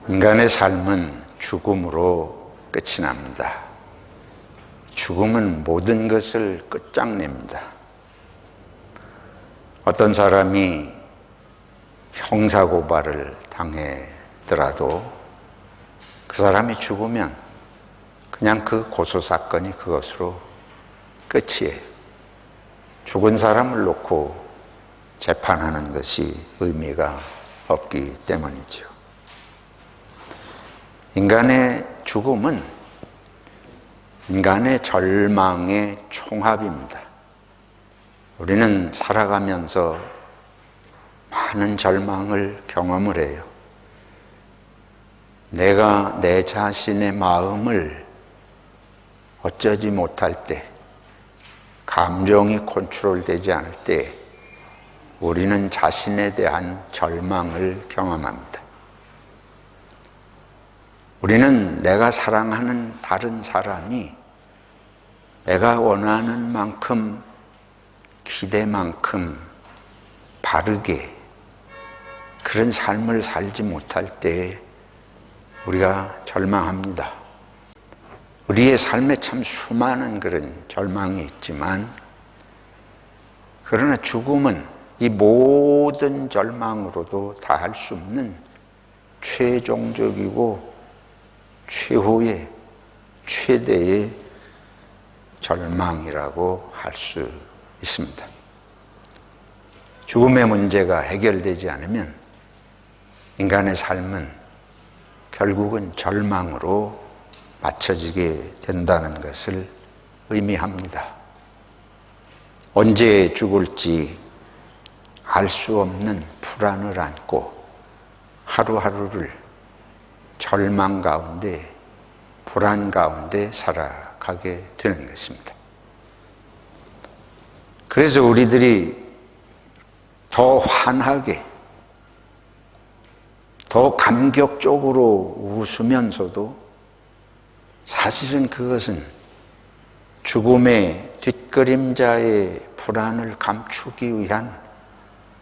인간의 삶은 죽음으로 끝이 납니다. 죽음은 모든 것을 끝장냅니다. 어떤 사람이 형사고발을 당하더라도 그 사람이 죽으면 그냥 그 고소사건이 그것으로 끝이에요. 죽은 사람을 놓고 재판하는 것이 의미가 없기 때문이죠. 인간의 죽음은 인간의 절망의 총합입니다. 우리는 살아가면서 많은 절망을 경험을 해요. 내가 내 자신의 마음을 어쩌지 못할 때, 감정이 컨트롤되지 않을 때 우리는 자신에 대한 절망을 경험합니다. 우리는 내가 사랑하는 다른 사람이 내가 원하는 만큼, 기대만큼 바르게 그런 삶을 살지 못할 때 우리가 절망합니다. 우리의 삶에 참 수많은 그런 절망이 있지만, 그러나 죽음은 이 모든 절망으로도 다 할 수 없는 최종적이고 최후의 최대의 절망이라고 할 수 있습니다. 죽음의 문제가 해결되지 않으면 인간의 삶은 결국은 절망으로 맞춰지게 된다는 것을 의미합니다. 언제 죽을지 알 수 없는 불안을 안고 하루하루를 절망 가운데, 불안 가운데 살아가게 되는 것입니다. 그래서 우리들이 더 환하게, 더 감격적으로 웃으면서도 사실은 그것은 죽음의 뒷그림자의 불안을 감추기 위한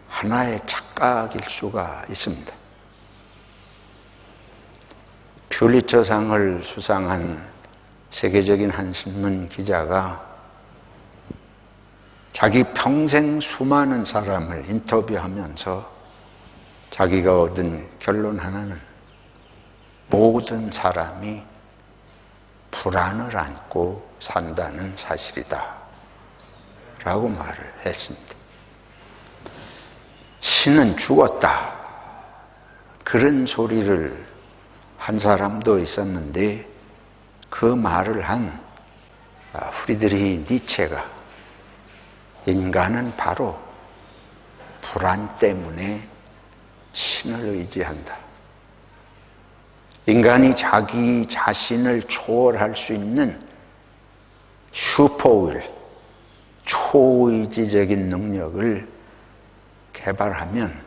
하나의 착각일 수가 있습니다. 퓰리처상을 수상한 세계적인 한 신문 기자가 자기 평생 수많은 사람을 인터뷰하면서 자기가 얻은 결론 하나는 모든 사람이 불안을 안고 산다는 사실이다 라고 말을 했습니다. 신은 죽었다, 그런 소리를 한 사람도 있었는데, 그 말을 한 프리드리히 니체가 인간은 바로 불안 때문에 신을 의지한다. 인간이 자기 자신을 초월할 수 있는 슈퍼윌, 초의지적인 능력을 개발하면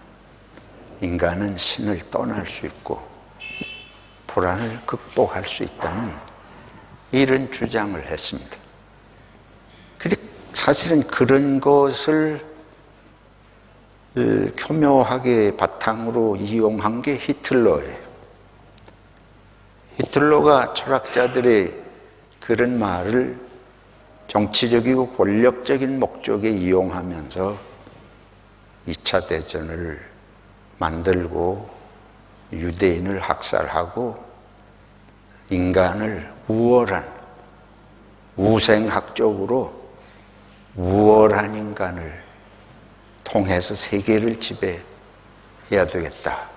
인간은 신을 떠날 수 있고 불안을 극복할 수 있다는 이런 주장을 했습니다. 근데 사실은 그런 것을 교묘하게 바탕으로 이용한 게 히틀러예요. 히틀러가 철학자들의 그런 말을 정치적이고 권력적인 목적에 이용하면서 2차 대전을 만들고 유대인을 학살하고 인간을 우월한, 우생학적으로 우월한 인간을 통해서 세계를 지배해야 되겠다.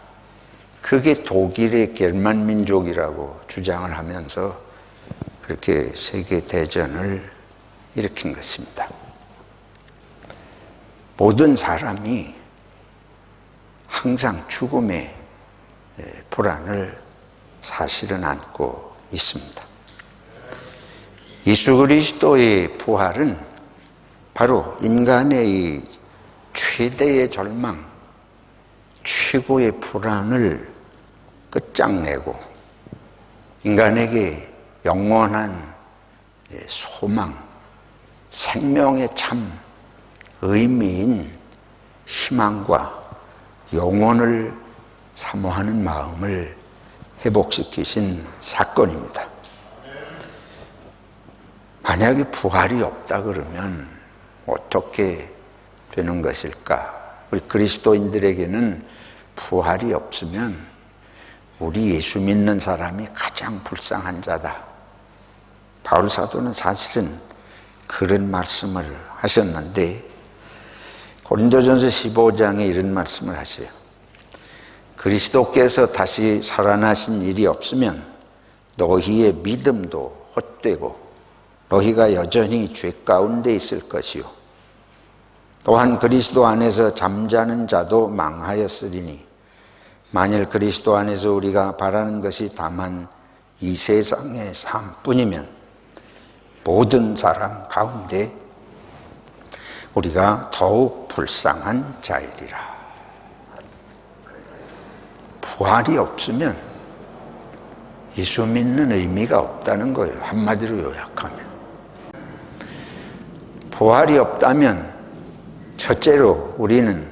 그게 독일의 게르만 민족이라고 주장을 하면서 그렇게 세계 대전을 일으킨 것입니다. 모든 사람이 항상 죽음의 불안을 사실은 안고 있습니다. 예수 그리스도의 부활은 바로 인간의 이 최대의 절망, 최고의 불안을 끝장내고 인간에게 영원한 소망, 생명의 참 의미인 희망과 영혼을 사모하는 마음을 회복시키신 사건입니다. 만약에 부활이 없다 그러면 어떻게 되는 것일까? 우리 그리스도인들에게는 부활이 없으면 우리 예수 믿는 사람이 가장 불쌍한 자다. 바울 사도는 사실은 그런 말씀을 하셨는데 고린도전서 15장에 이런 말씀을 하세요. 그리스도께서 다시 살아나신 일이 없으면 너희의 믿음도 헛되고 너희가 여전히 죄 가운데 있을 것이요 또한 그리스도 안에서 잠자는 자도 망하였으리니 만일 그리스도 안에서 우리가 바라는 것이 다만 이 세상의 삶뿐이면 모든 사람 가운데 우리가 더욱 불쌍한 자이리라. 부활이 없으면 예수 믿는 의미가 없다는 거예요. 한마디로 요약하면. 부활이 없다면 첫째로 우리는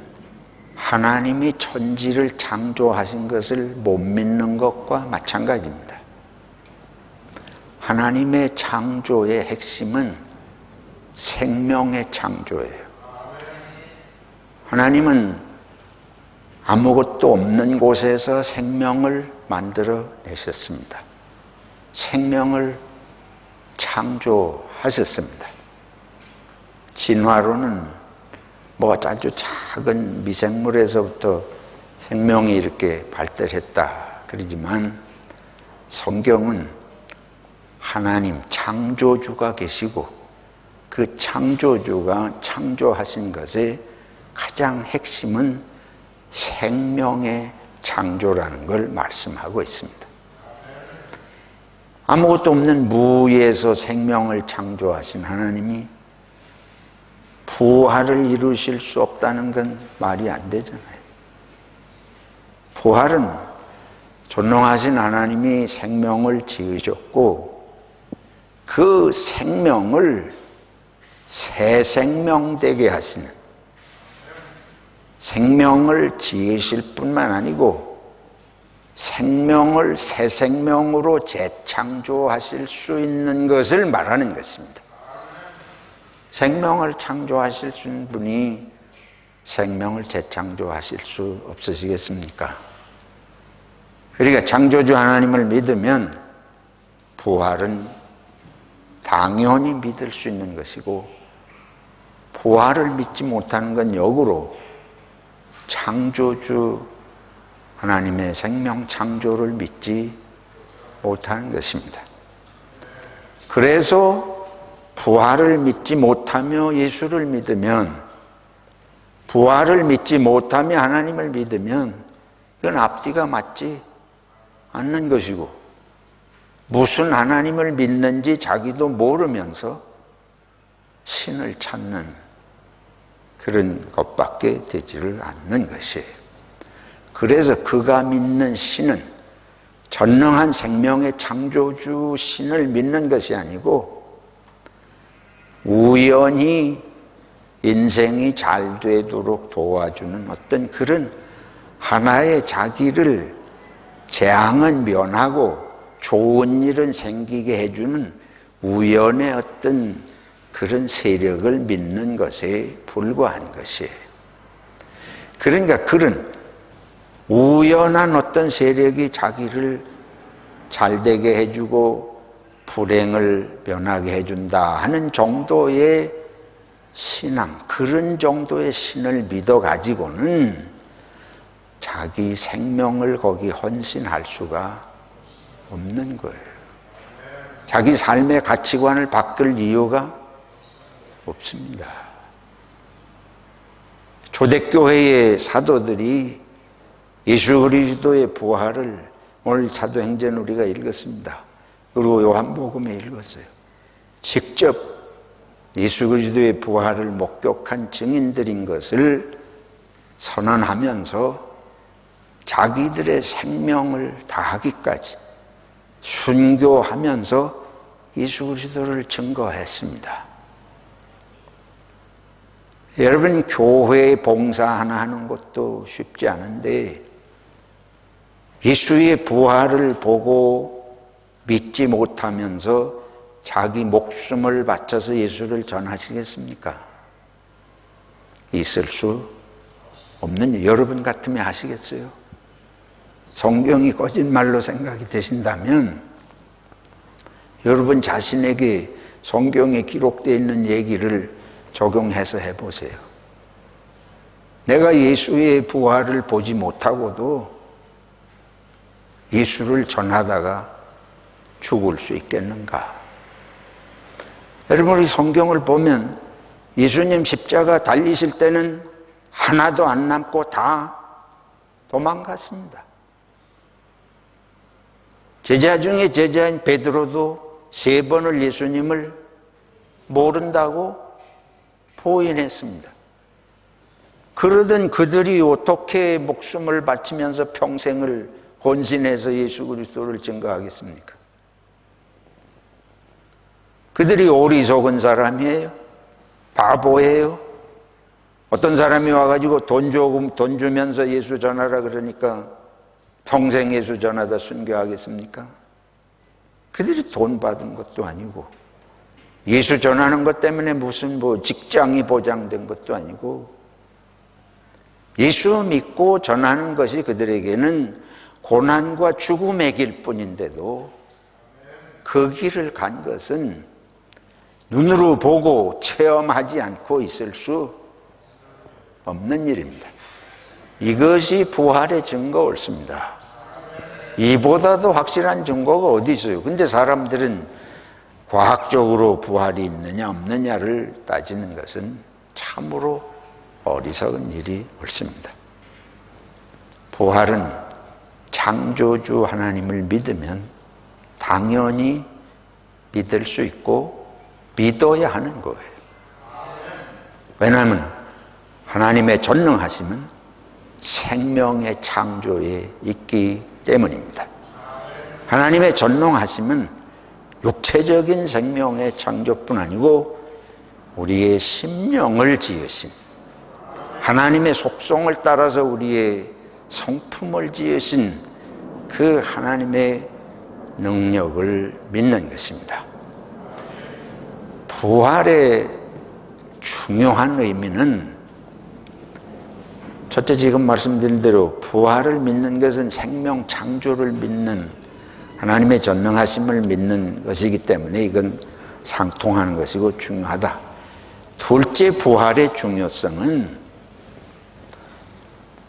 하나님이 천지를 창조하신 것을 못 믿는 것과 마찬가지입니다. 하나님의 창조의 핵심은 생명의 창조예요. 하나님은 아무것도 없는 곳에서 생명을 만들어 내셨습니다. 생명을 창조하셨습니다. 진화로는 아주 작은 미생물에서부터 생명이 이렇게 발달했다 그러지만 성경은 하나님 창조주가 계시고 그 창조주가 창조하신 것의 가장 핵심은 생명의 창조라는 걸 말씀하고 있습니다. 아무것도 없는 무에서 생명을 창조하신 하나님이 부활을 이루실 수 없다는 건 말이 안 되잖아요. 부활은 존귀하신 하나님이 생명을 지으셨고 그 생명을 새 생명 되게 하시는, 생명을 지으실 뿐만 아니고 생명을 새 생명으로 재창조하실 수 있는 것을 말하는 것입니다. 생명을 창조하실 수 있는 분이 생명을 재창조하실 수 없으시겠습니까? 그러니까 창조주 하나님을 믿으면 부활은 당연히 믿을 수 있는 것이고, 부활을 믿지 못하는 건 역으로 창조주 하나님의 생명 창조를 믿지 못하는 것입니다. 그래서 부활을 믿지 못하며 예수를 믿으면, 부활을 믿지 못하며 하나님을 믿으면 이건 앞뒤가 맞지 않는 것이고, 무슨 하나님을 믿는지 자기도 모르면서 신을 찾는 그런 것밖에 되지를 않는 것이에요. 그래서 그가 믿는 신은 전능한 생명의 창조주 신을 믿는 것이 아니고 우연히 인생이 잘 되도록 도와주는 어떤 그런 하나의 자기를 재앙은 면하고 좋은 일은 생기게 해주는 우연의 어떤 그런 세력을 믿는 것에 불과한 것이에요. 그러니까 그런 우연한 어떤 세력이 자기를 잘되게 해주고 불행을 면하게 해준다 하는 정도의 신앙, 그런 정도의 신을 믿어가지고는 자기 생명을 거기 헌신할 수가 없는 거예요. 자기 삶의 가치관을 바꿀 이유가 없습니다. 초대교회의 사도들이 예수 그리스도의 부활을 오늘 사도행전 우리가 읽었습니다. 그리고 요한복음에 읽었어요. 직접 예수 그리스도의 부활을 목격한 증인들인 것을 선언하면서 자기들의 생명을 다하기까지 순교하면서 예수 그리스도를 증거했습니다. 여러분, 교회 봉사 하나 하는 것도 쉽지 않은데 예수의 부활을 보고 믿지 못하면서 자기 목숨을 바쳐서 예수를 전하시겠습니까? 있을 수 없는 일. 여러분 같으면 하시겠어요? 성경이 거짓말로 생각이 되신다면 여러분 자신에게 성경에 기록되어 있는 얘기를 적용해서 해보세요. 내가 예수의 부활을 보지 못하고도 예수를 전하다가 죽을 수 있겠는가? 여러분, 우리 성경을 보면 예수님 십자가 달리실 때는 하나도 안 남고 다 도망갔습니다. 제자 중에 제자인 베드로도 3번을 예수님을 모른다고 부인했습니다. 그러던 그들이 어떻게 목숨을 바치면서 평생을 헌신해서 예수 그리스도를 증거하겠습니까? 그들이 어리석은 사람이에요? 바보예요? 어떤 사람이 와가지고 돈 주면서 예수 전하라 그러니까 평생 예수 전하다 순교하겠습니까? 그들이 돈 받은 것도 아니고 예수 전하는 것 때문에 무슨 직장이 보장된 것도 아니고 예수 믿고 전하는 것이 그들에게는 고난과 죽음의 길 뿐인데도 그 길을 간 것은 눈으로 보고 체험하지 않고 있을 수 없는 일입니다. 이것이 부활의 증거 옳습니다. 이보다도 확실한 증거가 어디 있어요? 근데 사람들은 과학적으로 부활이 있느냐 없느냐를 따지는 것은 참으로 어리석은 일이 옳습니다. 부활은 창조주 하나님을 믿으면 당연히 믿을 수 있고 믿어야 하는 거예요. 왜냐하면 하나님의 전능하심은 생명의 창조에 있기 때문입니다. 하나님의 전능하심은 육체적인 생명의 창조뿐 아니고 우리의 심령을 지으신 하나님의 속성을 따라서 우리의 성품을 지으신 그 하나님의 능력을 믿는 것입니다. 부활의 중요한 의미는 첫째, 지금 말씀드린 대로 부활을 믿는 것은 생명 창조를 믿는 하나님의 전능하심을 믿는 것이기 때문에 이건 상통하는 것이고 중요하다. 둘째, 부활의 중요성은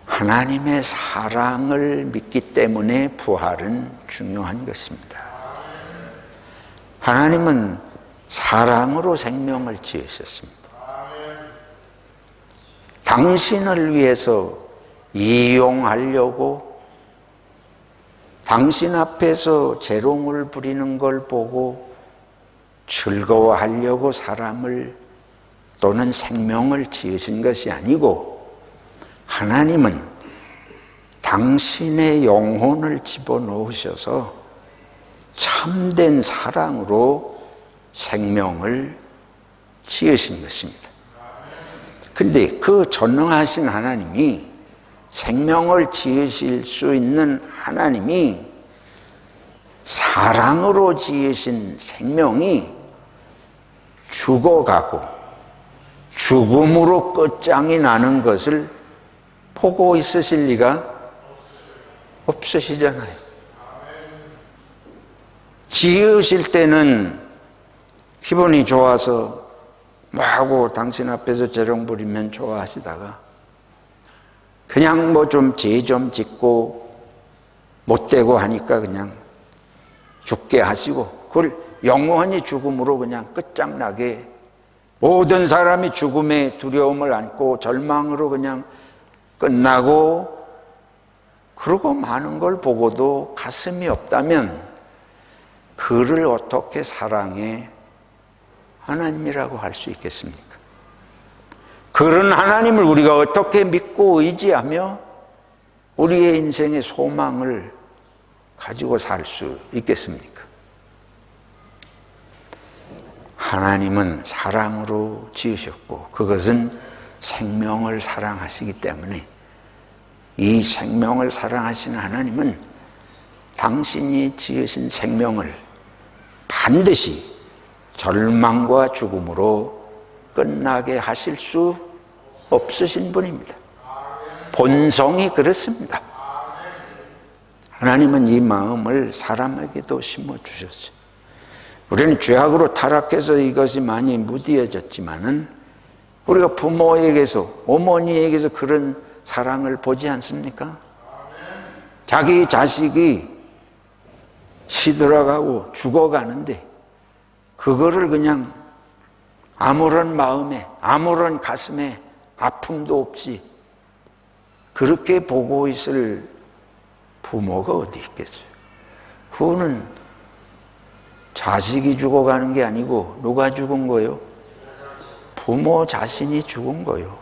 하나님의 사랑을 믿기 때문에 부활은 중요한 것입니다. 하나님은 사랑으로 생명을 지으셨습니다. 당신을 위해서 이용하려고 당신 앞에서 재롱을 부리는 걸 보고 즐거워하려고 사람을 또는 생명을 지으신 것이 아니고 하나님은 당신의 영혼을 집어넣으셔서 참된 사랑으로 생명을 지으신 것입니다. 그런데 그 전능하신 하나님이 생명을 지으실 수 있는 하나님이 사랑으로 지으신 생명이 죽어가고 죽음으로 끝장이 나는 것을 보고 있으실 리가 없으시잖아요. 지으실 때는 기분이 좋아서 뭐하고 당신 앞에서 재롱 부리면 좋아하시다가 그냥 좀 죄 좀 짓고 못되고 하니까 그냥 죽게 하시고 그걸 영원히 죽음으로 그냥 끝장나게 모든 사람이 죽음의 두려움을 안고 절망으로 그냥 끝나고 그러고 마는 걸 보고도 가슴이 없다면 그를 어떻게 사랑의 하나님이라고 할 수 있겠습니까? 그런 하나님을 우리가 어떻게 믿고 의지하며 우리의 인생의 소망을 가지고 살 수 있겠습니까? 하나님은 사랑으로 지으셨고 그것은 생명을 사랑하시기 때문에 이 생명을 사랑하시는 하나님은 당신이 지으신 생명을 반드시 절망과 죽음으로 끝나게 하실 수 없으신 분입니다. 본성이 그렇습니다. 하나님은 이 마음을 사람에게도 심어주셨어요. 우리는 죄악으로 타락해서 이것이 많이 무디어졌지만은 우리가 부모에게서, 어머니에게서 그런 사랑을 보지 않습니까? 자기 자식이 시들어가고 죽어가는데 그거를 그냥 아무런 마음에, 아무런 가슴에 아픔도 없이 그렇게 보고 있을 부모가 어디 있겠어요? 그거는 자식이 죽어가는 게 아니고 누가 죽은 거예요? 부모 자신이 죽은 거예요.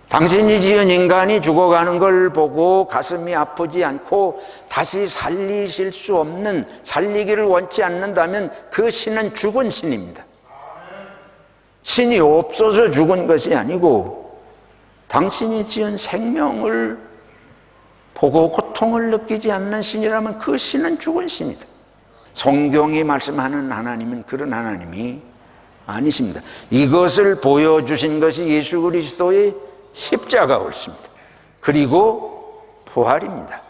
당신이 지은 인간이 죽어가는 걸 보고 가슴이 아프지 않고 다시 살리실 수 없는, 살리기를 원치 않는다면 그 신은 죽은 신입니다. 신이 없어서 죽은 것이 아니고 당신이 지은 생명을 보고 고통을 느끼지 않는 신이라면 그 신은 죽은 신이다. 성경이 말씀하는 하나님은 그런 하나님이 아니십니다. 이것을 보여주신 것이 예수 그리스도의 십자가 옳습니다. 그리고 부활입니다.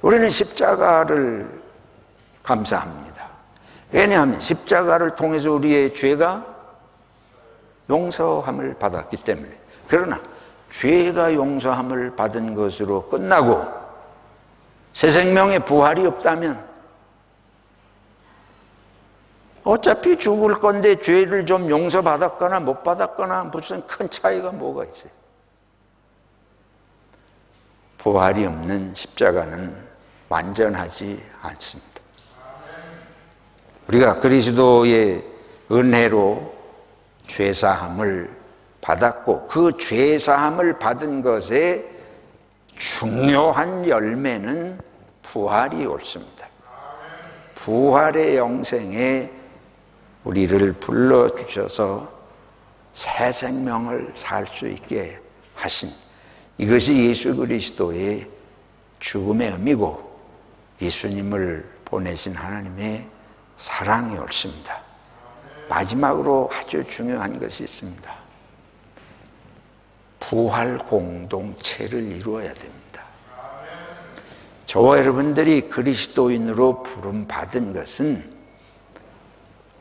우리는 십자가를 감사합니다. 왜냐하면 십자가를 통해서 우리의 죄가 용서함을 받았기 때문에. 그러나 죄가 용서함을 받은 것으로 끝나고 새 생명의 부활이 없다면 어차피 죽을 건데 죄를 좀 용서받았거나 못 받았거나 무슨 큰 차이가 뭐가 있어요? 부활이 없는 십자가는 완전하지 않습니다. 우리가 그리스도의 은혜로 죄사함을 받았고 그 죄사함을 받은 것의 중요한 열매는 부활이 옳습니다. 부활의 영생에 우리를 불러주셔서 새 생명을 살 수 있게 하신, 이것이 예수 그리스도의 죽음의 의미고 예수님을 보내신 하나님의 사랑이 옳습니다. 마지막으로 아주 중요한 것이 있습니다. 부활 공동체를 이루어야 됩니다. 저와 여러분들이 그리스도인으로 부름받은 것은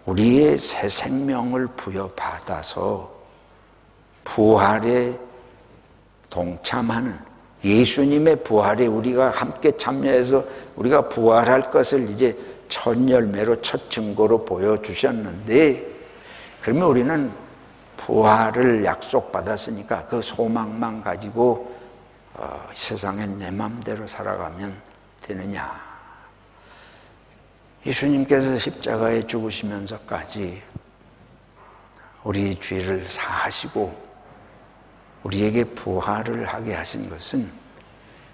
우리의 새 생명을 부여받아서 부활에 동참하는, 예수님의 부활에 우리가 함께 참여해서 우리가 부활할 것을 이제 첫 열매로, 첫 증거로 보여주셨는데, 그러면 우리는 부활을 약속받았으니까 그 소망만 가지고 세상에 내 마음대로 살아가면 되느냐? 예수님께서 십자가에 죽으시면서까지 우리 죄를 사하시고 우리에게 부활을 하게 하신 것은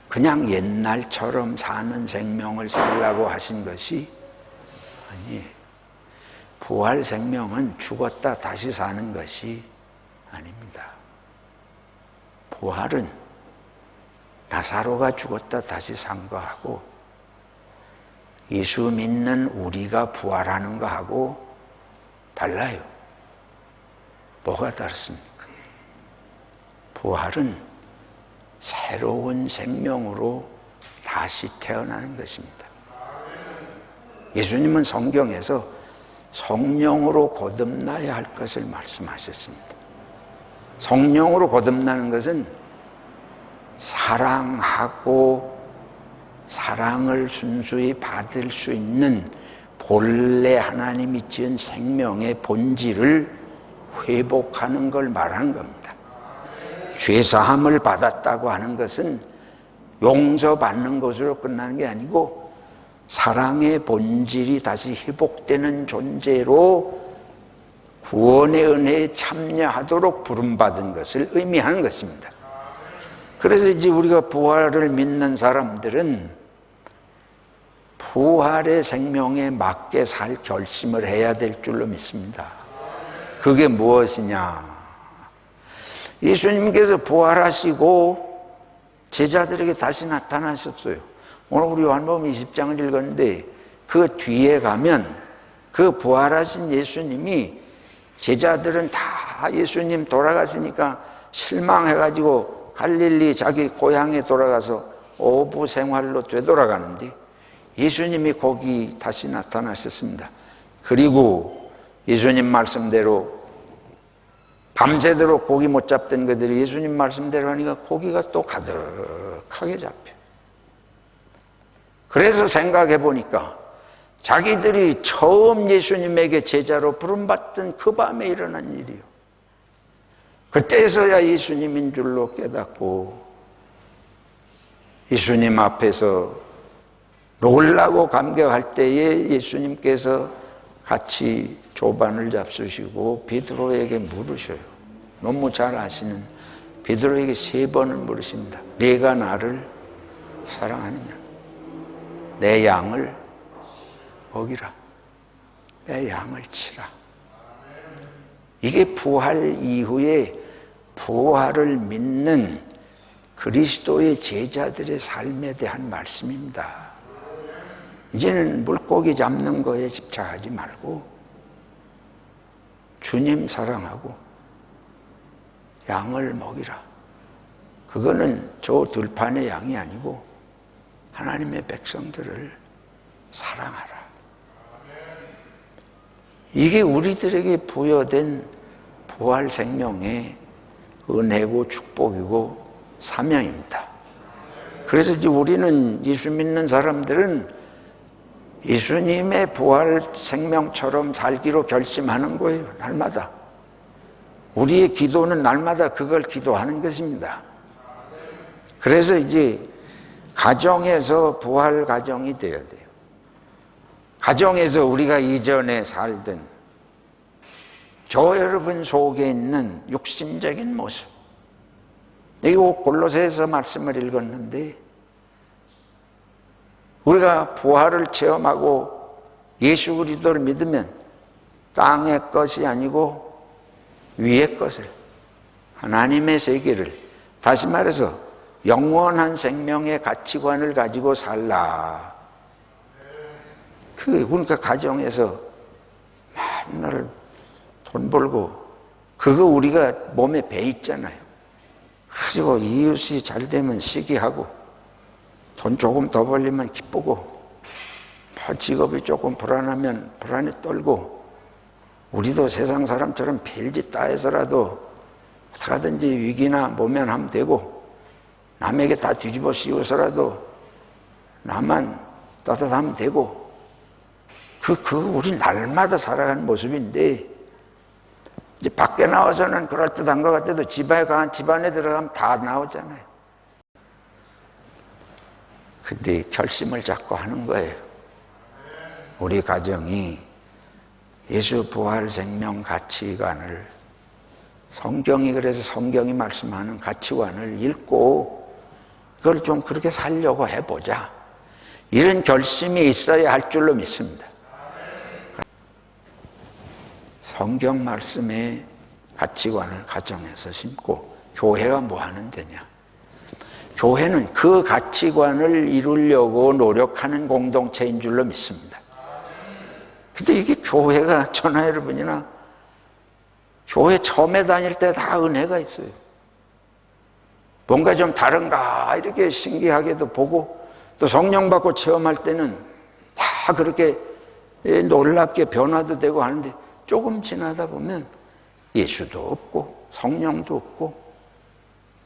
그냥 옛날처럼 사는 생명을 살라고 하신 것이 아니에요. 부활 생명은 죽었다 다시 사는 것이 아닙니다. 부활은 나사로가 죽었다 다시 산 거하고 예수 믿는 우리가 부활하는 거하고 달라요. 뭐가 다릅니까? 부활은 새로운 생명으로 다시 태어나는 것입니다. 예수님은 성경에서 성령으로 거듭나야 할 것을 말씀하셨습니다. 성령으로 거듭나는 것은 사랑하고 사랑을 순수히 받을 수 있는 본래 하나님이 지은 생명의 본질을 회복하는 걸 말하는 겁니다. 죄사함을 받았다고 하는 것은 용서받는 것으로 끝나는 게 아니고 사랑의 본질이 다시 회복되는 존재로 구원의 은혜에 참여하도록 부름받은 것을 의미하는 것입니다. 그래서 이제 우리가 부활을 믿는 사람들은 부활의 생명에 맞게 살 결심을 해야 될 줄로 믿습니다. 그게 무엇이냐? 예수님께서 부활하시고 제자들에게 다시 나타나셨어요. 오늘 우리 요한복음 20장을 읽었는데 그 뒤에 가면 그 부활하신 예수님이 제자들은 다 예수님 돌아가시니까 실망해가지고 갈릴리 자기 고향에 돌아가서 오부 생활로 되돌아가는데 예수님이 거기 다시 나타나셨습니다. 그리고 예수님 말씀대로 밤새도록 고기 못 잡던 그들이 예수님 말씀대로 하니까 고기가 또 가득하게 잡혀요. 그래서 생각해 보니까 자기들이 처음 예수님에게 제자로 부름받던 그 밤에 일어난 일이요. 그때서야 예수님인 줄로 깨닫고 예수님 앞에서 놀라고 감격할 때에 예수님께서 같이 조반을 잡수시고 베드로에게 물으셔요. 너무 잘 아시는 베드로에게 3번을 물으십니다. 네가 나를 사랑하느냐? 내 양을 먹이라. 내 양을 치라. 이게 부활 이후에 부활을 믿는 그리스도의 제자들의 삶에 대한 말씀입니다. 이제는 물고기 잡는 거에 집착하지 말고 주님 사랑하고 양을 먹이라. 그거는 저 들판의 양이 아니고 하나님의 백성들을 사랑하라. 이게 우리들에게 부여된 부활 생명의 은혜고 축복이고 사명입니다. 그래서 이제 우리는 예수 믿는 사람들은 예수님의 부활 생명처럼 살기로 결심하는 거예요. 날마다. 우리의 기도는 날마다 그걸 기도하는 것입니다. 그래서 이제 가정에서 부활 가정이 되어야 돼요. 가정에서 우리가 이전에 살던 저 여러분 속에 있는 육신적인 모습. 여기 골로새서 말씀을 읽었는데 우리가 부활을 체험하고 예수 그리스도를 믿으면 땅의 것이 아니고 위의 것을, 하나님의 세계를, 다시 말해서 영원한 생명의 가치관을 가지고 살라. 그러니까 가정에서 맨날 돈 벌고 그거 우리가 몸에 배 있잖아요. 가지고 이웃이 잘 되면 시기하고 돈 조금 더 벌리면 기쁘고 직업이 조금 불안하면 불안에 떨고 우리도 세상 사람처럼 별짓 다 해서라도 어떻게든지 위기나 모면하면 되고 남에게 다 뒤집어 씌워서라도 나만 따뜻하면 되고 우리 날마다 살아가는 모습인데 이제 밖에 나와서는 그럴듯한 것 같아도 집안에 들어가면 다 나오잖아요. 근데 결심을 잡고 하는 거예요. 우리 가정이 예수 부활 생명 가치관을 그래서 성경이 말씀하는 가치관을 읽고 그걸 좀 그렇게 살려고 해보자. 이런 결심이 있어야 할 줄로 믿습니다. 성경 말씀의 가치관을 가정에서 심고 교회가 뭐 하는 데냐? 교회는 그 가치관을 이루려고 노력하는 공동체인 줄로 믿습니다. 근데 이게 교회가 저나 여러분이나 교회 처음에 다닐 때 다 은혜가 있어요. 뭔가 좀 다른가 이렇게 신기하게도 보고 또 성령 받고 체험할 때는 다 그렇게 놀랍게 변화도 되고 하는데 조금 지나다 보면 예수도 없고 성령도 없고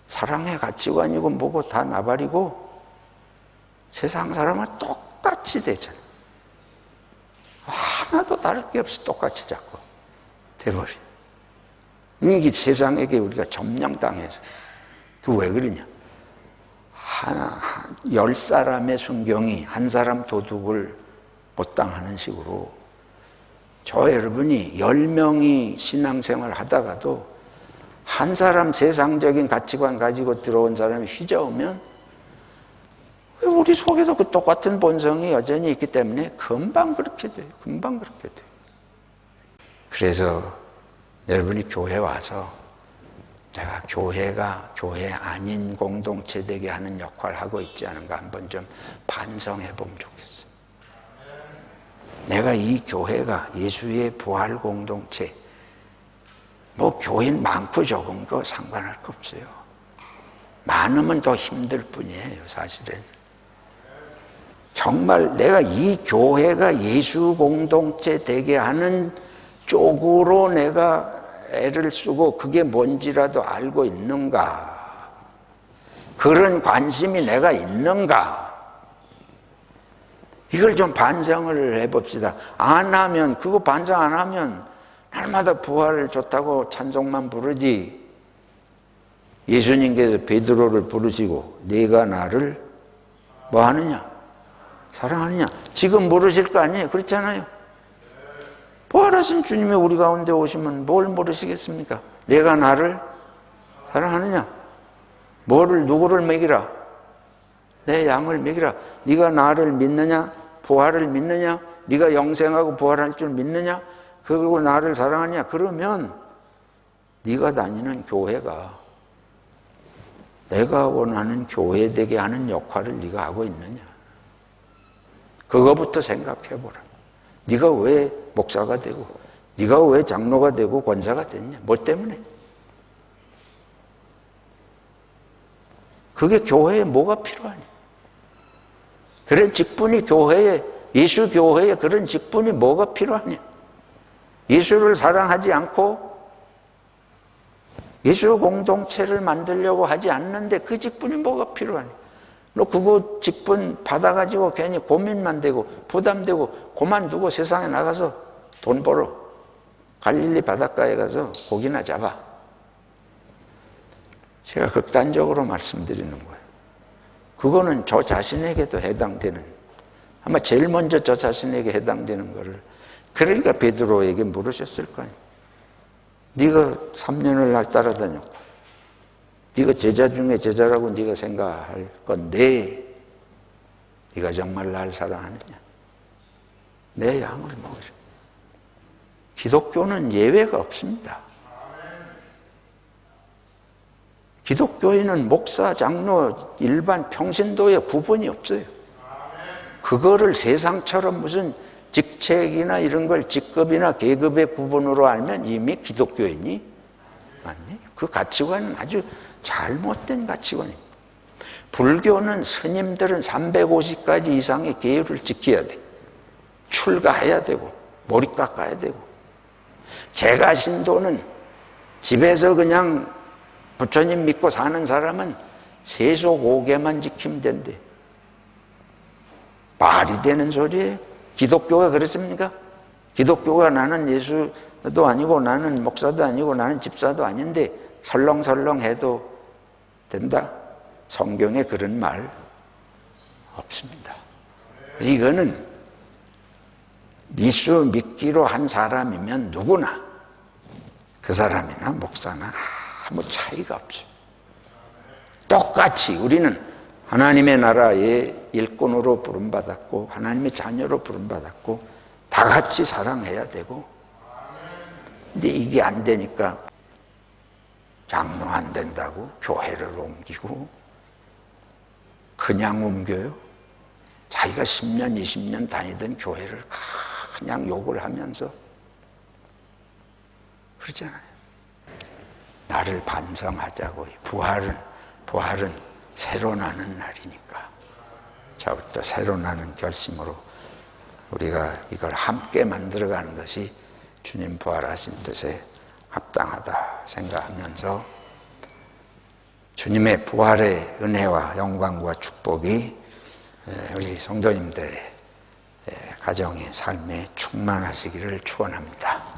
사랑의 가치관이고 뭐고 다 나발이고 세상 사람은 똑같이 되잖아요. 하나도 다를 게 없이 똑같이 자꾸 돼버려. 이게 세상에게 우리가 점령당해서. 그 왜 그러냐? 10사람의 순경이 한 사람 도둑을 못 당하는 식으로 저 여러분이 10명이 신앙생활 하다가도 한 사람 세상적인 가치관 가지고 들어온 사람이 휘저으면 우리 속에도 그 똑같은 본성이 여전히 있기 때문에 금방 그렇게 돼요. 금방 그렇게 돼요. 그래서 여러분이 교회 와서 내가 교회가 교회 아닌 공동체 되게 하는 역할을 하고 있지 않은가 한번 좀 반성해 보면 좋겠어요. 내가 이 교회가 예수의 부활 공동체, 뭐 교인 많고 적은 거 상관할 거 없어요. 많으면 더 힘들 뿐이에요, 사실은. 정말 내가 이 교회가 예수 공동체 되게 하는 쪽으로 내가 애를 쓰고 그게 뭔지라도 알고 있는가? 그런 관심이 내가 있는가? 이걸 좀 반성을 해봅시다. 안 하면, 그거 반성 안 하면 날마다 부활 좋다고 찬송만 부르지. 예수님께서 베드로를 부르시고 네가 나를 뭐 하느냐? 사랑하느냐? 지금 물으실 거 아니에요? 그렇잖아요. 부활하신 주님이 우리 가운데 오시면 뭘 물으시겠습니까? 내가 나를 사랑하느냐? 누구를 먹이라? 내 양을 먹이라. 네가 나를 믿느냐? 부활을 믿느냐? 네가 영생하고 부활할 줄 믿느냐? 그리고 나를 사랑하느냐? 그러면 네가 다니는 교회가 내가 원하는 교회 되게 하는 역할을 네가 하고 있느냐? 그거부터 생각해 보라. 네가 왜 목사가 되고 네가 왜 장로가 되고 권사가 됐냐? 뭐 때문에? 그게 교회에 뭐가 필요하냐? 그런 직분이 교회에, 예수 교회에 그런 직분이 뭐가 필요하냐? 예수를 사랑하지 않고 예수 공동체를 만들려고 하지 않는데 그 직분이 뭐가 필요하냐? 너 그거 직분 받아가지고 괜히 고민만 되고 부담되고 그만두고 세상에 나가서 돈 벌어. 갈릴리 바닷가에 가서 고기나 잡아. 제가 극단적으로 말씀드리는 거예요. 그거는 저 자신에게도 해당되는, 아마 제일 먼저 저 자신에게 해당되는 거를, 그러니까 베드로에게 물으셨을 거 아니에요. 네가 3년을 날 따라다녔고 네가 제자 중에 제자라고 네가 생각할 건데 네가 정말 날 사랑하느냐? 내 양을 먹으라. 기독교는 예외가 없습니다. 기독교인은 목사, 장로, 일반 평신도에 구분이 없어요. 그거를 세상처럼 무슨 직책이나 이런 걸 직급이나 계급의 구분으로 알면 이미 기독교인이 아니에요. 그 가치관은 아주 잘못된 가치관입니다. 불교는 스님들은 350가지 이상의 계율을 지켜야 돼. 출가해야 되고 머리 깎아야 되고, 제가 신도는 집에서 그냥 부처님 믿고 사는 사람은 세속 5개만 지키면 된대. 말이 되는 소리예요? 기독교가 그렇습니까? 기독교가 나는 예수도 아니고 나는 목사도 아니고 나는 집사도 아닌데 설렁설렁 해도 된다? 성경에 그런 말 없습니다. 이거는 예수 믿기로 한 사람이면 누구나 그 사람이나 목사나 아무 차이가 없어요. 똑같이 우리는 하나님의 나라의 일꾼으로 부름받았고 하나님의 자녀로 부름받았고 다 같이 사랑해야 되고, 근데 이게 안 되니까 장로 안 된다고 교회를 옮기고, 그냥 옮겨요? 자기가 10년, 20년 다니던 교회를 그냥 욕을 하면서 그러잖아요. 나를 반성하자고. 부활은 새로 나는 날이니까 저부터 새로 나는 결심으로 우리가 이걸 함께 만들어가는 것이 주님 부활하신 뜻에 합당하다 생각하면서 주님의 부활의 은혜와 영광과 축복이 우리 성도님들의 가정의 삶에 충만하시기를 축원합니다.